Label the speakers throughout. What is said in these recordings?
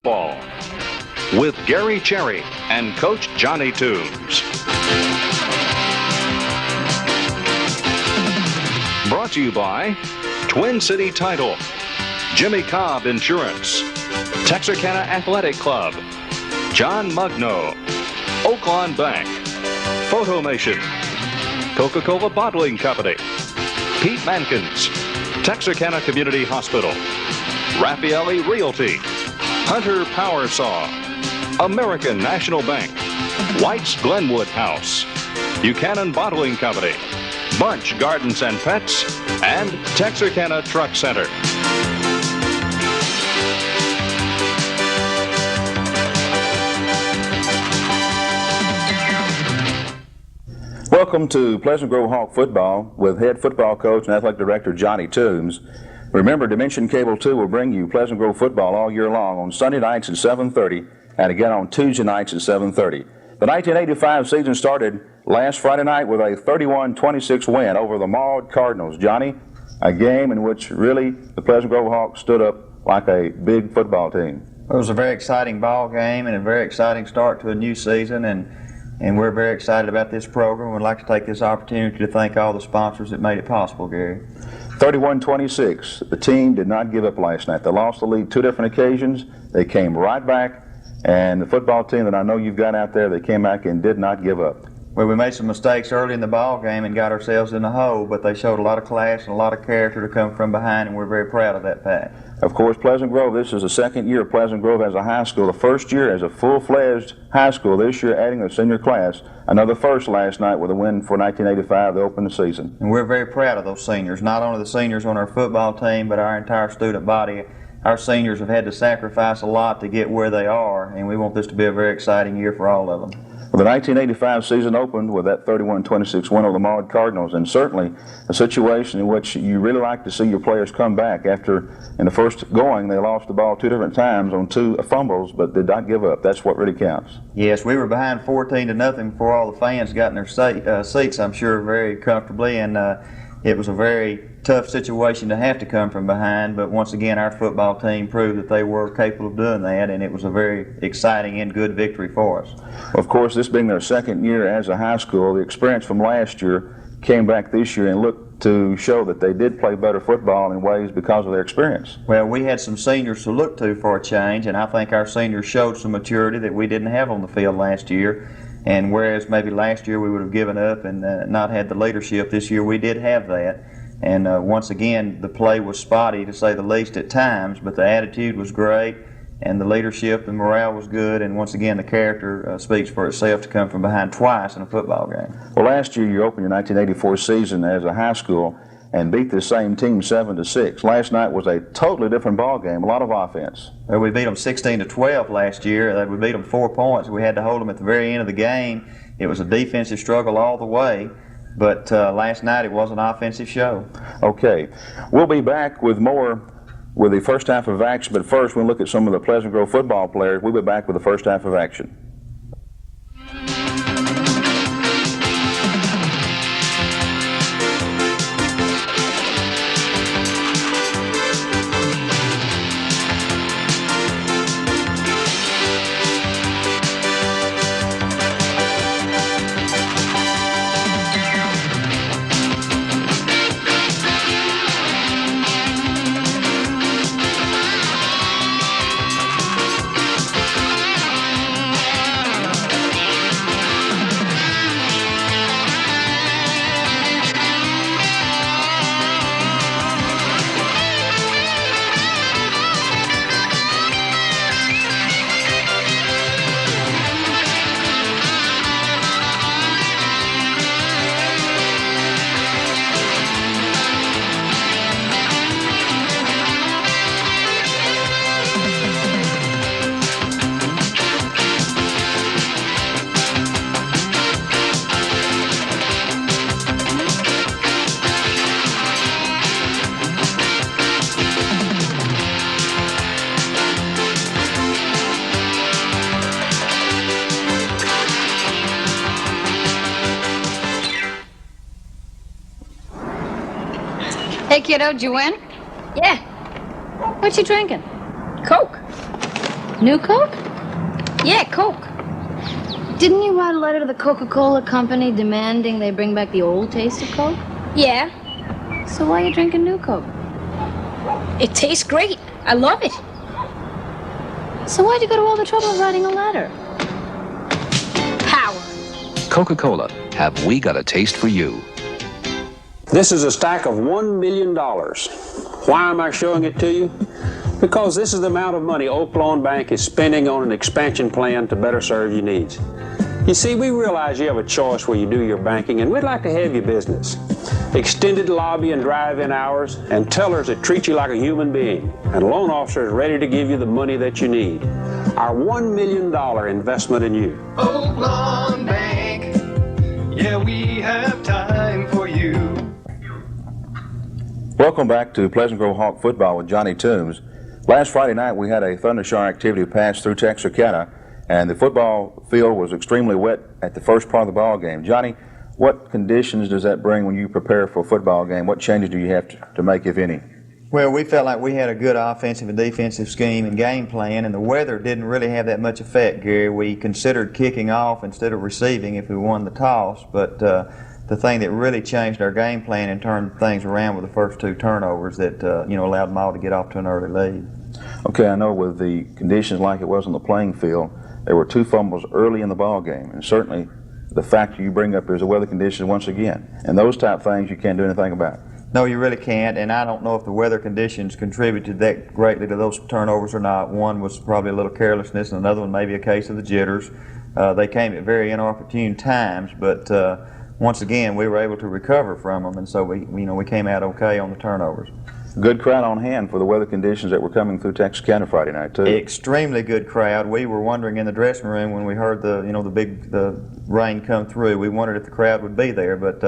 Speaker 1: football with Gary Cherry and Coach Johnny Toombs. Brought to you by Twin City Title, Jimmy Cobb Insurance, Texarkana Athletic Club, John Mugno, Oaklawn Bank, Photomation, Coca-Cola Bottling Company, Pete Mankins, Texarkana Community Hospital, Raffaelli Realty, Hunter Power Saw, American National Bank, White's Glenwood House, Buchanan Bottling Company, Bunch Gardens and Pets, and Texarkana Truck Center.
Speaker 2: Welcome to Pleasant Grove Hawk Football with head football coach and athletic director Johnny Toombs. Remember, Dimension Cable 2 will bring you Pleasant Grove football all year long on Sunday nights at 7:30 and again on Tuesday nights at 7:30. The 1985 season started last Friday night with a 31-26 win over the Maud Cardinals. Johnny, a game in which really the Pleasant Grove Hawks stood up like a big football team.
Speaker 3: It was a very exciting ball game and a very exciting start to a new season, and we're very excited about this program. We'd like to take this opportunity to thank all the sponsors that made it possible, Gary.
Speaker 2: 31-26. The team did not give up last night. They lost the lead two different occasions. They came right back, and the football team that I know you've got out there, they came back and did not give up.
Speaker 3: Well, we made some mistakes early in the ball game and got ourselves in the hole, but they showed a lot of class and a lot of character to come from behind, and we're very proud of that fact.
Speaker 2: Of course, Pleasant Grove, this is the second year of Pleasant Grove as a high school. The first year as a full-fledged high school, this year adding a senior class. Another first last night with a win for 1985 to open the season.
Speaker 3: And we're very proud of those seniors, not only the seniors on our football team, but our entire student body. Our seniors have had to sacrifice a lot to get where they are, and we want this to be a very exciting year for all of them.
Speaker 2: Well, the 1985 season opened with that 31-26 win over the Maud Cardinals, and certainly a situation in which you really like to see your players come back after, in the first going, they lost the ball two different times on two fumbles, but did not give up. That's what really counts.
Speaker 3: Yes, we were behind 14-0 before all the fans got in their seats, I'm sure, very comfortably, and it was a very tough situation to have to come from behind, but once again our football team proved that they were capable of doing that, and it was a very exciting and good victory for us.
Speaker 2: Of course, this being their second year as a high school, the experience from last year came back this year and looked to show that they did play better football in ways because of their experience.
Speaker 3: Well, we had some seniors to look to for a change, and I think our seniors showed some maturity that we didn't have on the field last year. And whereas maybe last year we would have given up and not had the leadership, this year we did have that. And once again, the play was spotty, to say the least, at times, but the attitude was great, and the leadership and morale was good, and once again, the character speaks for itself to come from behind twice in a football game.
Speaker 2: Well, last year you opened your 1984 season as a high school and beat the same team 7-6. Last night was a totally different ball game, a lot of offense.
Speaker 3: Well, we beat them 16-12 last year. We beat them 4 points. We had to hold them at the very end of the game. It was a defensive struggle all the way, but last night it was an offensive show.
Speaker 2: Okay, we'll be back with more with the first half of action, but first we'll look at some of the Pleasant Grove football players. We'll be back with the first half of action.
Speaker 4: Hey, kiddo, did you win?
Speaker 5: Yeah,
Speaker 4: What you drinking?
Speaker 5: Coke.
Speaker 4: New Coke?
Speaker 5: Yeah, Coke.
Speaker 4: Didn't you write a letter to the Coca-Cola company demanding they bring back the old taste of Coke?
Speaker 5: Yeah.
Speaker 4: So why are you drinking New Coke?
Speaker 5: It tastes great. I love it.
Speaker 4: So why'd you go to all the trouble of writing a letter?
Speaker 5: Power.
Speaker 1: Coca-Cola, have we got a taste for you?
Speaker 6: This is a stack of $1 million. Why am I showing it to you? Because this is the amount of money Oak Lawn Bank is spending on an expansion plan to better serve your needs. You see, we realize you have a choice where you do your banking, and we'd like to have your business. Extended lobby and drive-in hours, and tellers that treat you like a human being, and loan officers ready to give you the money that you need. Our $1 million investment in you.
Speaker 7: Oak Lawn Bank, yeah, we have time for you.
Speaker 2: Welcome back to Pleasant Grove Hawk Football with Johnny Toombs. Last Friday night we had a thundershower activity pass through Texarkana, and the football field was extremely wet at the first part of the ball game. Johnny, what conditions does that bring when you prepare for a football game? What changes do you have to make, if any?
Speaker 3: Well, we felt like we had a good offensive and defensive scheme and game plan, and the weather didn't really have that much effect, Gary. We considered kicking off instead of receiving if we won the toss, but the thing that really changed our game plan and turned things around were the first two turnovers that allowed Maul to get off to an early lead.
Speaker 2: Okay, I know with the conditions like it was on the playing field, there were two fumbles early in the ball game, and certainly the factor you bring up is the weather conditions once again, and those type things you can't do anything about.
Speaker 3: No, you really can't, and I don't know if the weather conditions contributed that greatly to those turnovers or not. One was probably a little carelessness, and another one maybe a case of the jitters. They came at very inopportune times, but once again we were able to recover from them, and so we came out okay on the turnovers.
Speaker 2: Good crowd on hand for the weather conditions that were coming through Texarkana Friday night too.
Speaker 3: Extremely good crowd. We were wondering in the dressing room when we heard the rain come through. We wondered if the crowd would be there, but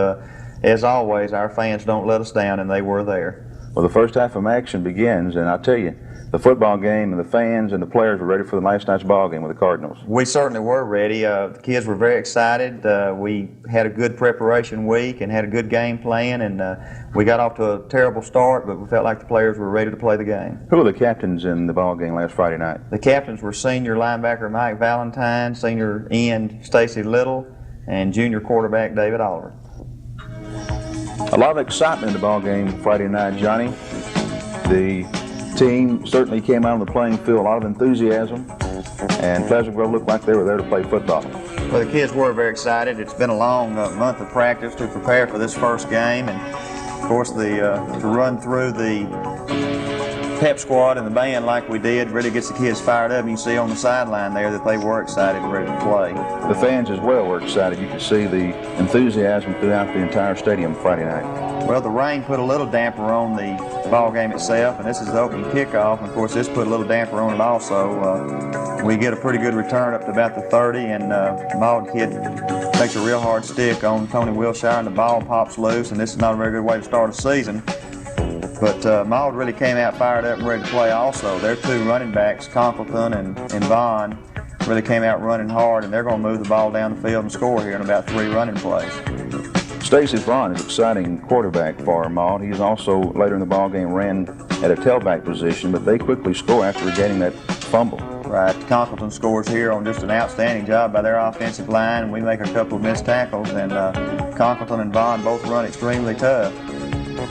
Speaker 3: as always, our fans don't let us down, and they were there.
Speaker 2: Well, the first half of action begins, and I'll tell you, the football game and the fans and the players were ready for the last night's ball game with the Cardinals.
Speaker 3: We certainly were ready. The kids were very excited. We had a good preparation week and had a good game plan, and we got off to a terrible start, but we felt like the players were ready to play the game.
Speaker 2: Who were the captains in the ball game last Friday night?
Speaker 3: The captains were senior linebacker Mike Valentine, senior end Stacy Little, and junior quarterback David Oliver.
Speaker 2: A lot of excitement in the ball game Friday night, Johnny. The team certainly came out on the playing field, a lot of enthusiasm, and Pleasant Grove looked like they were there to play football.
Speaker 3: Well, the kids were very excited. It's been a long month of practice to prepare for this first game, and of course to run through the pep squad and the band like we did really gets the kids fired up. You can see on the sideline there that they were excited and ready to play.
Speaker 2: The fans as well were excited. You could see the enthusiasm throughout the entire stadium Friday night.
Speaker 3: Well, the rain put a little damper on the ball game itself, and this is the opening kickoff, and of course this put a little damper on it also. We get a pretty good return up to about the 30, and Maud kid takes a real hard stick on Tony Wilshire, and the ball pops loose, and this is not a very good way to start a season. But Maud really came out fired up and ready to play also. Their two running backs, Conkleton and Vaughn, really came out running hard, and they're going to move the ball down the field and score here in about 3 running plays.
Speaker 2: Stacey Vaughn is an exciting quarterback for Maud. He's also, later in the ball game, ran at a tailback position, but they quickly score after regaining that fumble.
Speaker 3: Right, Conkleton scores here on just an outstanding job by their offensive line, and we make a couple of missed tackles, and Conkleton and Vaughn both run extremely tough.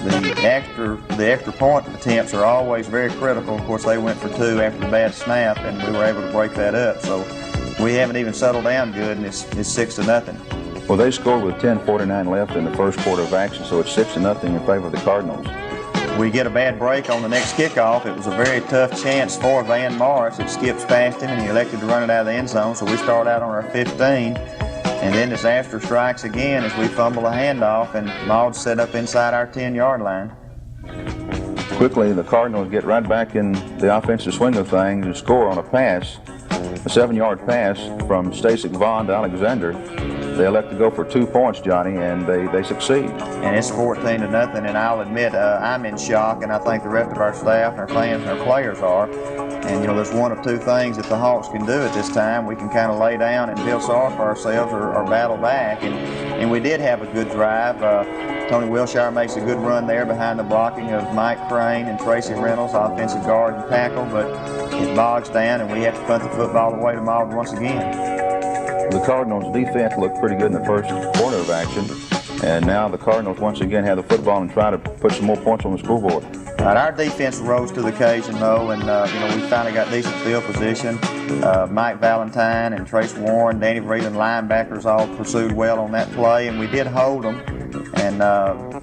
Speaker 3: The extra point attempts are always very critical. Of course, they went for 2 after the bad snap, and we were able to break that up. So we haven't even settled down good, and it's 6-0.
Speaker 2: Well, they scored with 10:49 left in the first quarter of action, so it's 6-0 in favor of the Cardinals.
Speaker 3: We get a bad break on the next kickoff. It was a very tough chance for Van Morris. It skips past him, and he elected to run it out of the end zone. So we start out on our 15. And then disaster strikes again as we fumble a handoff, and Maud's set up inside our 10-yard line.
Speaker 2: Quickly, the Cardinals get right back in the offensive swing of things and score on a pass, a 7-yard pass from Stacey Vaughn to Alexander. they elect to go for 2 points, Johnny, and they succeed.
Speaker 3: And it's 14 to nothing, and I'll admit I'm in shock, and I think the rest of our staff and our fans and our players are. And, you know, there's one of two things that the Hawks can do at this time. We can kind of lay down and feel sorry for ourselves or battle back. And we did have a good drive. Tony Wilshire makes a good run there behind the blocking of Mike Crane and Tracy Reynolds, offensive guard and tackle, but it bogs down, and we have to punt the football away to Malden once again.
Speaker 2: The Cardinals' defense looked pretty good in the first quarter of action, and now the Cardinals once again have the football and try to put some more points on the scoreboard.
Speaker 3: Right, our defense rose to the occasion, though, and you know, we finally got decent field position. Mike Valentine and Trace Warren, Danny Vreeland, linebackers all pursued well on that play, and we did hold them. And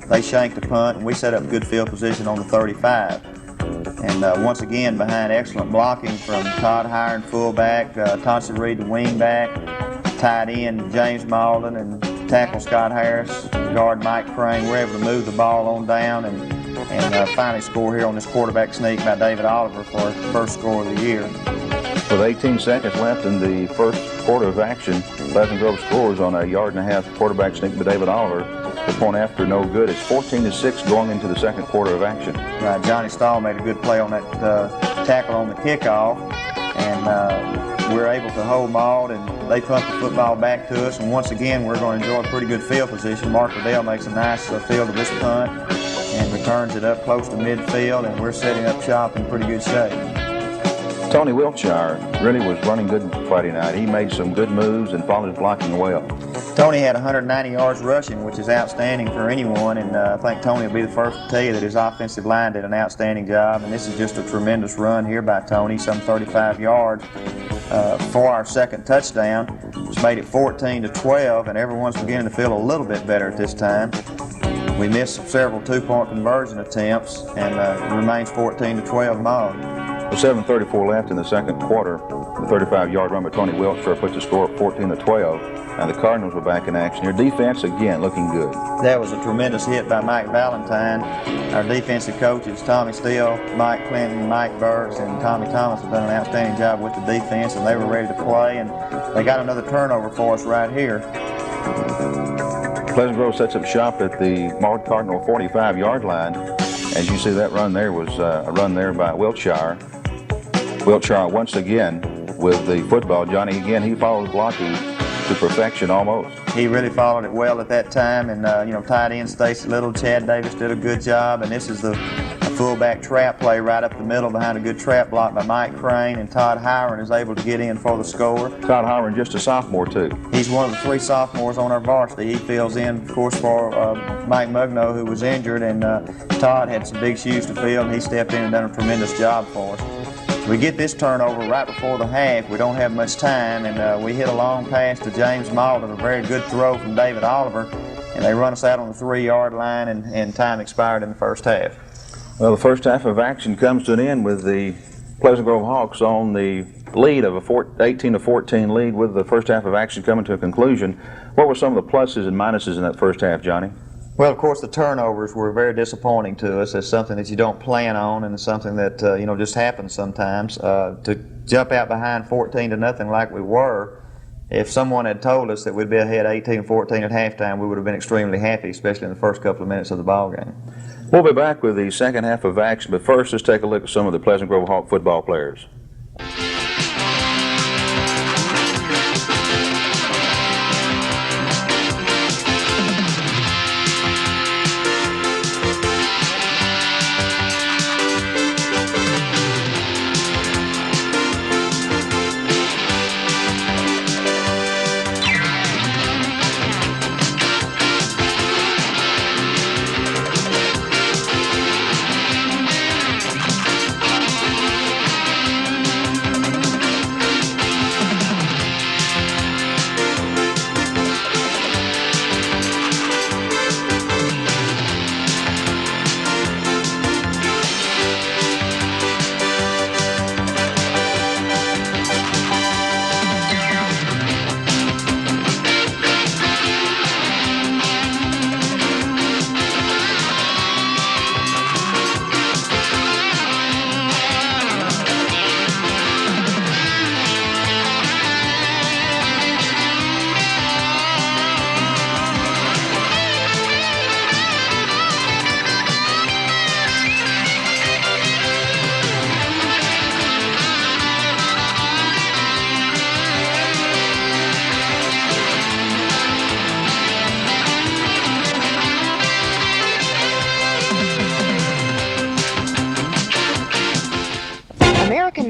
Speaker 3: they shanked the punt, and we set up good field position on the 35. And once again, behind excellent blocking from Todd Hiron, fullback, Tonsi Reed, the wingback, tight end James Malden, and tackle Scott Harris, guard Mike Crane. We're able to move the ball on down and finally score here on this quarterback sneak by David Oliver for our first score of the year.
Speaker 2: With 18 seconds left in the first quarter of action, Pleasant Grove scores on a 1.5-yard quarterback sneak by David Oliver. The point after no good. It's 14-6 going into the second quarter of action.
Speaker 3: Right, Johnny Stahl made a good play on that tackle on the kickoff, and we're able to hold Maud, and they punt the football back to us. And once again, we're going to enjoy a pretty good field position. Mark Liddell makes a nice field of this punt and returns it up close to midfield, and we're setting up shop in pretty good shape.
Speaker 2: Tony Wiltshire really was running good Friday night. He made some good moves and followed his blocking well.
Speaker 3: Tony had 190 yards rushing, which is outstanding for anyone, and I think Tony will be the first to tell you that his offensive line did an outstanding job, and this is just a tremendous run here by Tony, some 35 yards for our second touchdown, which made it 14-12, and everyone's beginning to feel a little bit better at this time. We missed several two-point conversion attempts, and it remains 14-12 Maud.
Speaker 2: With 7:34 left in the second quarter, the 35-yard run by Tony Wiltshire puts the score at 14-12, and the Cardinals were back in action. Your defense, again, looking good.
Speaker 3: That was a tremendous hit by Mike Valentine. Our defensive coaches, Tommy Steele, Mike Clinton, Mike Burks, and Tommy Thomas have done an outstanding job with the defense, and they were ready to play, and they got another turnover for us right here.
Speaker 2: Pleasant Grove sets up shop at the Maud Cardinal 45-yard line. As you see, that run there was a run there by Wiltshire. Wiltshire once again with the football. Johnny, again, he followed blocking to perfection almost.
Speaker 3: He really followed it well at that time, and you know, tight end Stacy Little, Chad Davis did a good job, and this is the fullback trap play right up the middle behind a good trap block by Mike Crane, and Todd Hiron is able to get in for the score.
Speaker 2: Todd Hiron, just a sophomore too.
Speaker 3: He's one of the 3 sophomores on our varsity. He fills in, of course, for Mike Mugno, who was injured, and Todd had some big shoes to fill, and he stepped in and done a tremendous job for us. We get this turnover right before the half. We don't have much time, and we hit a long pass to James Malden, a very good throw from David Oliver, and they run us out on the 3-yard line, and time expired in the first half.
Speaker 2: Well, the first half of action comes to an end with the Pleasant Grove Hawks on the lead of a 18-14 lead, with the first half of action coming to a conclusion. What were some of the pluses and minuses in that first half, Johnny?
Speaker 3: Well, of course, the turnovers were very disappointing to us. It's something that you don't plan on, and it's something that you know, just happens sometimes. To jump out behind 14-0 like we were, if someone had told us that we'd be ahead 18-14 at halftime, we would have been extremely happy, especially in the first couple of minutes of the ball game.
Speaker 2: We'll be back with the second half of action, but first, let's take a look at some of the Pleasant Grove Hawk football players.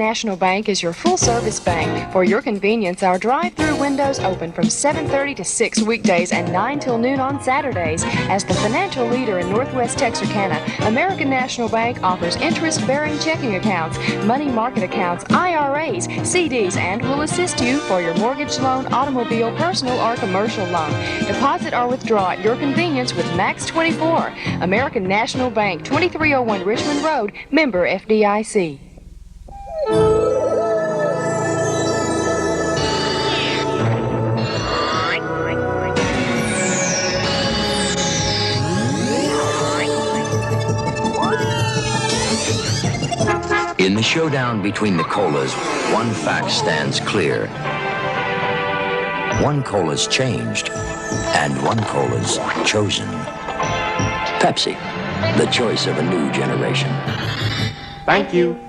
Speaker 8: National Bank is your full-service bank. For your convenience, our drive-through windows open from 7:30 to 6 weekdays and 9 till noon on Saturdays. As the financial leader in Northwest Texarkana, American National Bank offers interest-bearing checking accounts, money market accounts, IRAs, CDs, and will assist you for your mortgage loan, automobile, personal, or commercial loan. Deposit or withdraw at your convenience with Max 24. American National Bank, 2301 Richmond Road, member FDIC.
Speaker 9: In the showdown between the colas, one fact stands clear. One cola's changed, and one cola's chosen. Pepsi, the choice of a new generation.
Speaker 10: Thank you.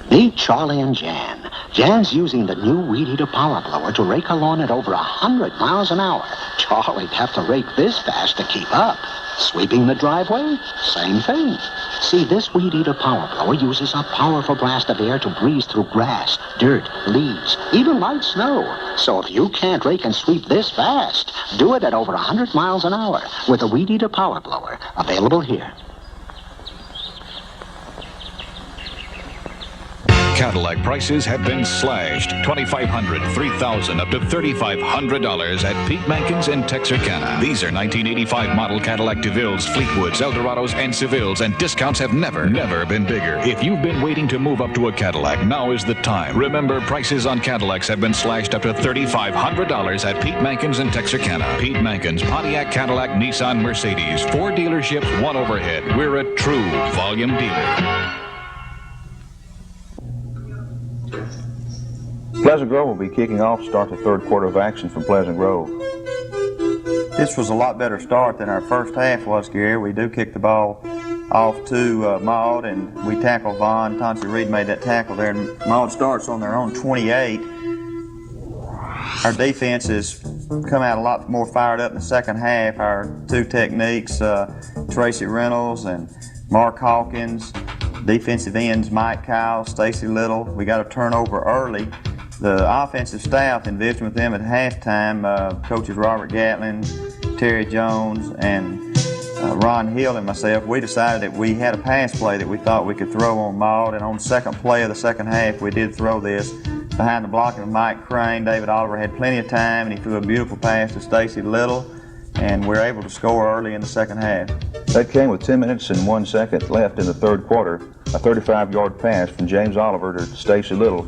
Speaker 10: Meet Charlie and Jan. Jan's using the new Weed Eater power blower to rake a lawn at over 100 miles an hour. Charlie'd have to rake this fast to keep up. Sweeping the driveway? Same thing. See, this Weed Eater power blower uses a powerful blast of air to breeze through grass, dirt, leaves, even light snow. So if you can't rake and sweep this fast, do it at over 100 miles an hour with a Weed Eater power blower. Available here.
Speaker 1: Cadillac prices have been slashed. $2,500, $3,000, up to $3,500 at Pete Mankins in Texarkana. These are 1985 model Cadillac DeVilles, Fleetwoods, Eldorados, and Sevilles, and discounts have never been bigger. If you've been waiting to move up to a Cadillac, now is the time. Remember, prices on Cadillacs have been slashed up to $3,500 at Pete Mankins in Texarkana. Pete Mankins, Pontiac, Cadillac, Nissan, Mercedes. 4 dealerships, 1 overhead. We're a true volume dealer.
Speaker 2: Pleasant Grove will be kicking off, start the third quarter of action from Pleasant Grove.
Speaker 3: This was a lot better start than our first half was, Gary. We do kick the ball off to Maud, and we tackle Vaughn. Tonsi Reed made that tackle there, and Maud starts on their own 28. Our defense has come out a lot more fired up in the second half. Our two techniques, Tracy Reynolds and Mark Hawkins, defensive ends Mike Kyle, Stacy Little. We got a turnover early. The offensive staff, in visiting with them at halftime, coaches Robert Gatlin, Terry Jones, and Ron Hill and myself, we decided that we had a pass play that we thought we could throw on Maud, and on the second play of the second half, we did throw this. Behind the blocking of Mike Crane, David Oliver had plenty of time, and he threw a beautiful pass to Stacy Little, and we were able to score early in the second half.
Speaker 2: That came with 10 minutes and 1 second left in the third quarter. A 35-yard pass from James Oliver to Stacy Little.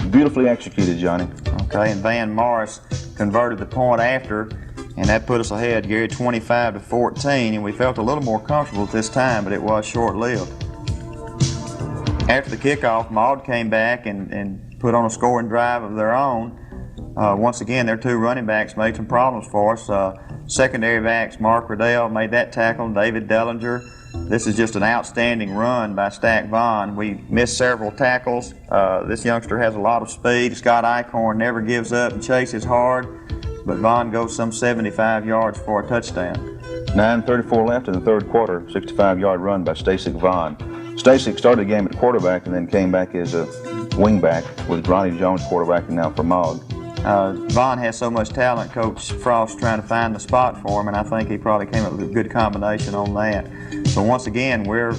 Speaker 2: Beautifully executed, Johnny.
Speaker 3: Okay, and Van Morris converted the point after, and that put us ahead, Gary, 25-14, and we felt a little more comfortable at this time, but it was short-lived. After the kickoff, Maud came back and put on a scoring drive of their own. Once again, their two running backs made some problems for us. Secondary backs, Mark Riddell made that tackle, David Dellinger. This is just an outstanding run by Stack Vaughn. We missed several tackles. This youngster has a lot of speed. Scott Eichhorn never gives up and chases hard, but Vaughn goes some 75 yards for a touchdown.
Speaker 2: 9:34 left in the third quarter, 65-yard run by Stasic Vaughn. Stasic started the game at quarterback and then came back as a wingback with Ronnie Jones quarterbacking now for Maud.
Speaker 3: Vaughn has so much talent, Coach Frost trying to find the spot for him, and I think he probably came up with a good combination on that. So once again, we're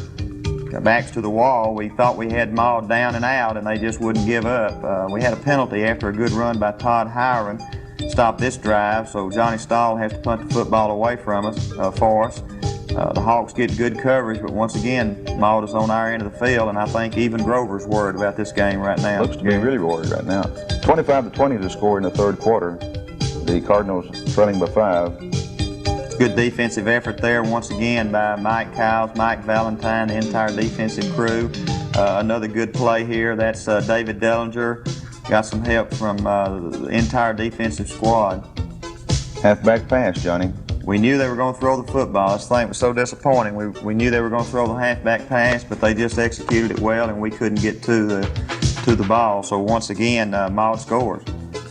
Speaker 3: backs to the wall. We thought we had Maud down and out, and they just wouldn't give up. We had a penalty after a good run by Todd Hiron. Stopped this drive, so Johnny Stahl has to punt the football away from us, for us. The Hawks get good coverage, but once again, Maud is on our end of the field, and I think even Grover's worried about this game right now.
Speaker 2: Looks to be really worried right now. 25-20 to score in the third quarter. The Cardinals trailing by 5.
Speaker 3: Good defensive effort there once again by Mike Cowles, Mike Valentine, the entire defensive crew. Another good play here. That's David Dellinger. Got some help from the entire defensive squad.
Speaker 2: Halfback pass, Johnny.
Speaker 3: We knew they were going to throw the football. This thing was so disappointing. We knew they were going to throw the halfback pass, but they just executed it well, and we couldn't get to the ball. So once again, Maud scores.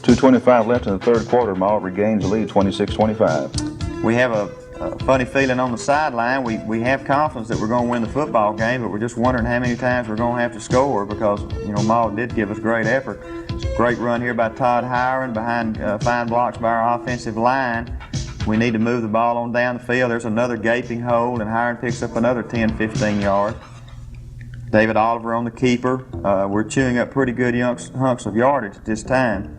Speaker 2: 2:25 left in the third quarter. Maud regains the lead, 26-25.
Speaker 3: We have funny feeling on the sideline. We have confidence that we're going to win the football game, but we're just wondering how many times we're going to have to score because, you know, Maud did give us great effort. It's a great run here by Todd Hiron behind fine blocks by our offensive line. We need to move the ball on down the field. There's another gaping hole, and Hiron picks up another 10, 15 yards. David Oliver on the keeper. We're chewing up pretty good hunks of yardage at this time.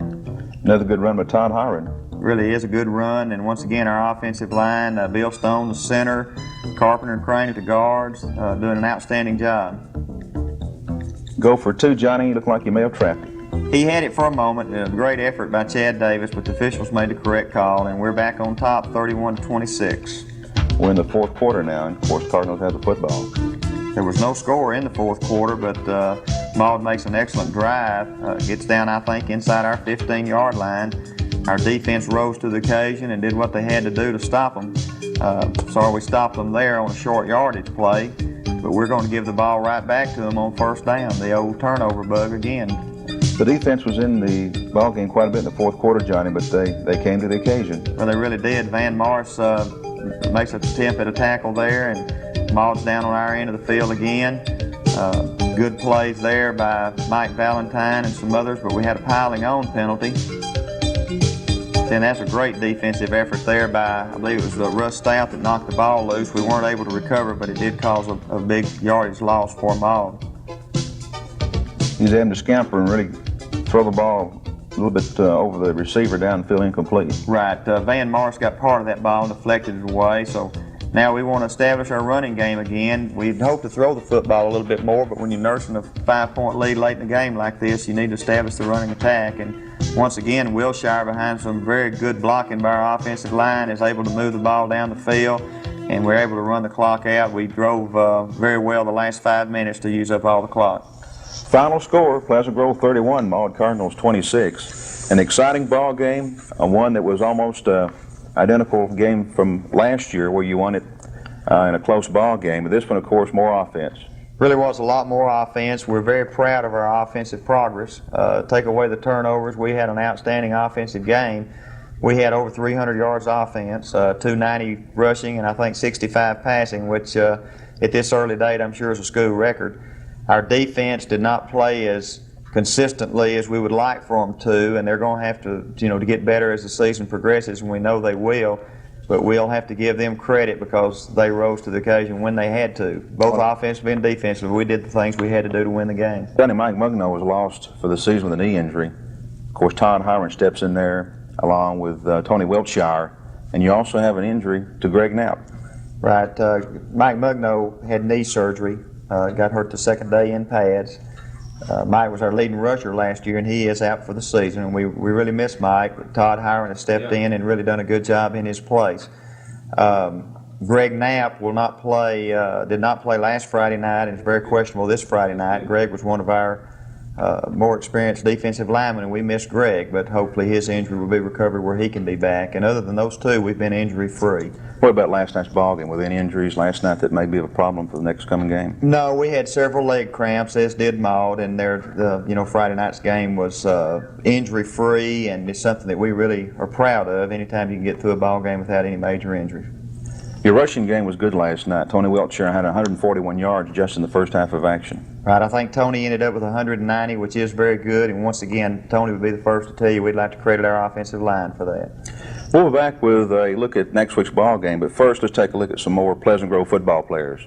Speaker 2: Another good run by Todd Hiron.
Speaker 3: Really is a good run, and once again our offensive line, Bill Stone the center, Carpenter and Crane at the guards, doing an outstanding job.
Speaker 2: Go for two, Johnny. You look like you may have trapped it.
Speaker 3: He had it for a moment. A great effort by Chad Davis, but the officials made the correct call, and we're back on top, 31-26.
Speaker 2: We're in the fourth quarter now, and of course Cardinals have the football.
Speaker 3: There was no score in the fourth quarter, but Maud makes an excellent drive, gets down, I think, inside our 15-yard line. Our defense rose to the occasion and did what they had to do to stop them. Sorry we stopped them there on a short yardage play, but we're going to give the ball right back to them on first down, the old turnover bug again.
Speaker 2: The defense was in the ball game quite a bit in the fourth quarter, Johnny, but they came to the occasion.
Speaker 3: Well, they really did. Van Morris makes an attempt at a tackle there, and Maud's down on our end of the field again. Good plays there by Mike Valentine and some others, but we had a piling on penalty. And that's a great defensive effort there by, I believe it was Russ Stout that knocked the ball loose. We weren't able to recover, but it did cause a big yardage loss for Maud.
Speaker 2: He was having to scamper and really throw the ball a little bit over the receiver downfield incomplete.
Speaker 3: Right. Van Morris got part of that ball and deflected it away, so now we want to establish our running game again. We'd hope to throw the football a little bit more, but when you're nursing a 5-point lead late in the game like this, you need to establish the running attack. And once again, Wilshire, behind some very good blocking by our offensive line, is able to move the ball down the field, and we're able to run the clock out. We drove very well the last 5 minutes to use up all the clock.
Speaker 2: Final score, Pleasant Grove 31, Maud Cardinals 26. An exciting ball game, one that was almost identical game from last year where you won it in a close ball game. But this one, of course, more offense.
Speaker 3: Really was a lot more offense. We're very proud of our offensive progress. Take away the turnovers, we had an outstanding offensive game. We had over 300 yards offense, 290 rushing, and I think 65 passing, which at this early date I'm sure is a school record. Our defense did not play as consistently as we would like for them to, and they're going to have to get better as the season progresses, and we know they will. But we'll have to give them credit because they rose to the occasion when they had to. Both offensively and defensively, we did the things we had to do to win the game.
Speaker 2: Johnny, Mike Mugno was lost for the season with a knee injury. Of course, Todd Hiron steps in there along with Tony Wiltshire, and you also have an injury to Greg Knapp.
Speaker 3: Right. Mike Mugno had knee surgery. Got hurt the second day in pads. Mike was our leading rusher last year, and he is out for the season. And we really miss Mike. But Todd Hiron has stepped in and really done a good job in his place. Greg Knapp will not play. Did not play last Friday night, and it's very questionable this Friday night. Greg was one of our more experienced defensive linemen, and we miss Greg. But hopefully his injury will be recovered where he can be back. And other than those two, we've been injury-free.
Speaker 2: What about last night's ball game? Were there any injuries last night that may be a problem for the next coming game?
Speaker 3: No, we had several leg cramps, as did Maud, and Friday night's game was injury-free, and it's something that we really are proud of anytime you can get through a ball game without any major injuries.
Speaker 2: Your rushing game was good last night. Tony Wiltshire had 141 yards just in the first half of action.
Speaker 3: Right, I think Tony ended up with 190, which is very good, and once again, Tony would be the first to tell you we'd like to credit our offensive line for that.
Speaker 2: We'll be back with a look at next week's ball game, but first let's take a look at some more Pleasant Grove football players.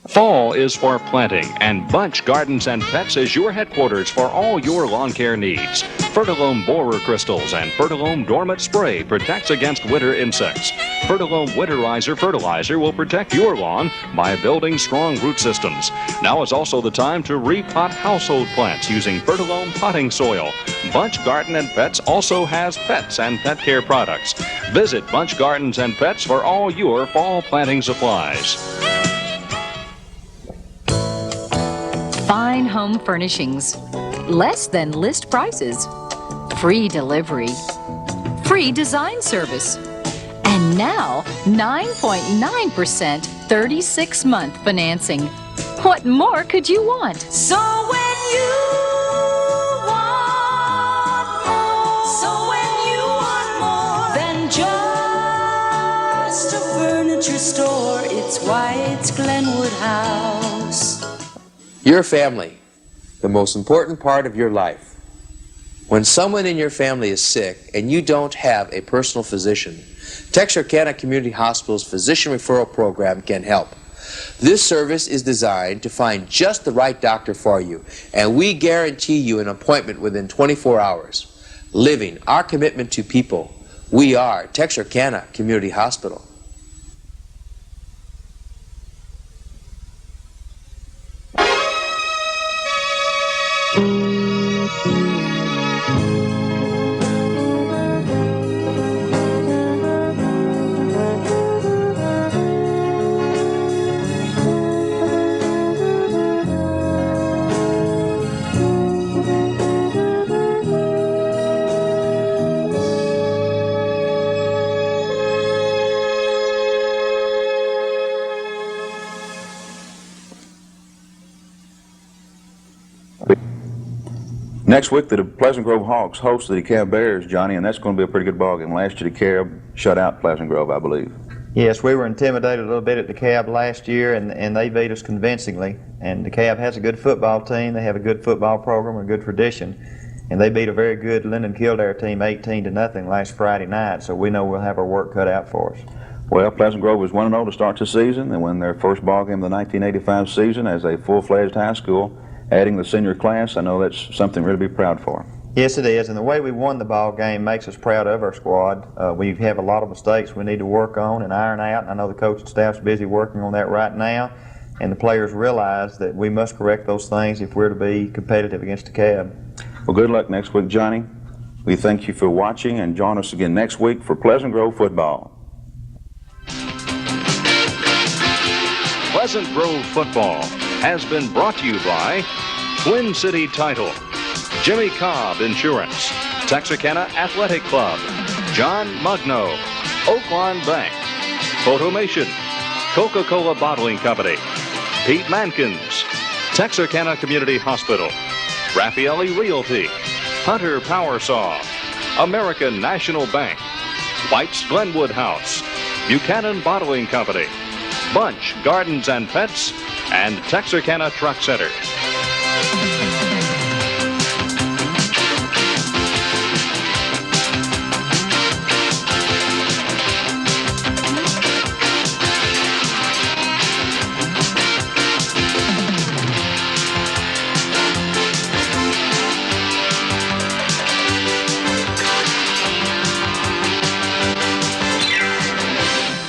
Speaker 11: Fall is for planting, and Bunch Gardens and Pets is your headquarters for all your lawn care needs. Fertilome borer crystals and Fertilome dormant spray protects against winter insects. Fertilome winterizer fertilizer will protect your lawn by building strong root systems. Now is also the time to repot household plants using Fertilome potting soil. Bunch Garden and Pets also has pets and pet care products. Visit Bunch Gardens and Pets for all your fall planting supplies.
Speaker 12: Fine home furnishings. Less than list prices. Free delivery. Free design service. And now, 9.9% 36-month financing. What more could you want?
Speaker 13: So when you want more than just a furniture store, it's White's Glenwood House.
Speaker 14: Your family, the most important part of your life. When someone in your family is sick and you don't have a personal physician, Texarkana Community Hospital's Physician Referral Program can help. This service is designed to find just the right doctor for you, and we guarantee you an appointment within 24 hours. Living our commitment to people, we are Texarkana Community Hospital.
Speaker 2: Next week, the Pleasant Grove Hawks host the DeKalb Bears, Johnny, and that's going to be a pretty good ball game. Last year, DeKalb shut out Pleasant Grove, I believe.
Speaker 3: Yes, we were intimidated a little bit at DeKalb last year, and they beat us convincingly. And DeKalb has a good football team. They have a good football program, a good tradition. And they beat a very good Linden Kildare team 18-0 last Friday night, so we know we'll have our work cut out for us.
Speaker 2: Well, Pleasant Grove was 1-0 to start the season. They won their first ball game of the 1985 season as a full-fledged high school, adding the senior class. I know that's something really to be proud for.
Speaker 3: Yes, it is, and the way we won the ball game makes us proud of our squad. We have a lot of mistakes we need to work on and iron out, and I know the coaching staff's busy working on that right now, and the players realize that we must correct those things if we're to be competitive against DeKalb.
Speaker 2: Well, good luck next week, Johnny. We thank you for watching, and join us again next week for Pleasant Grove football.
Speaker 11: Pleasant Grove football has been brought to you by Twin City Title, Jimmy Cobb Insurance, Texarkana Athletic Club, John Mugno, Oaklawn Bank, Photomation, Coca-Cola Bottling Company, Pete Mankins, Texarkana Community Hospital, Raffaelli Realty, Hunter Power Saw, American National Bank, White's Glenwood House, Buchanan Bottling Company, Bunch Gardens and Pets, and Texarkana Truck Center.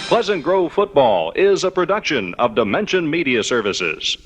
Speaker 11: Pleasant Grove Football is a production of Dimension Media Services.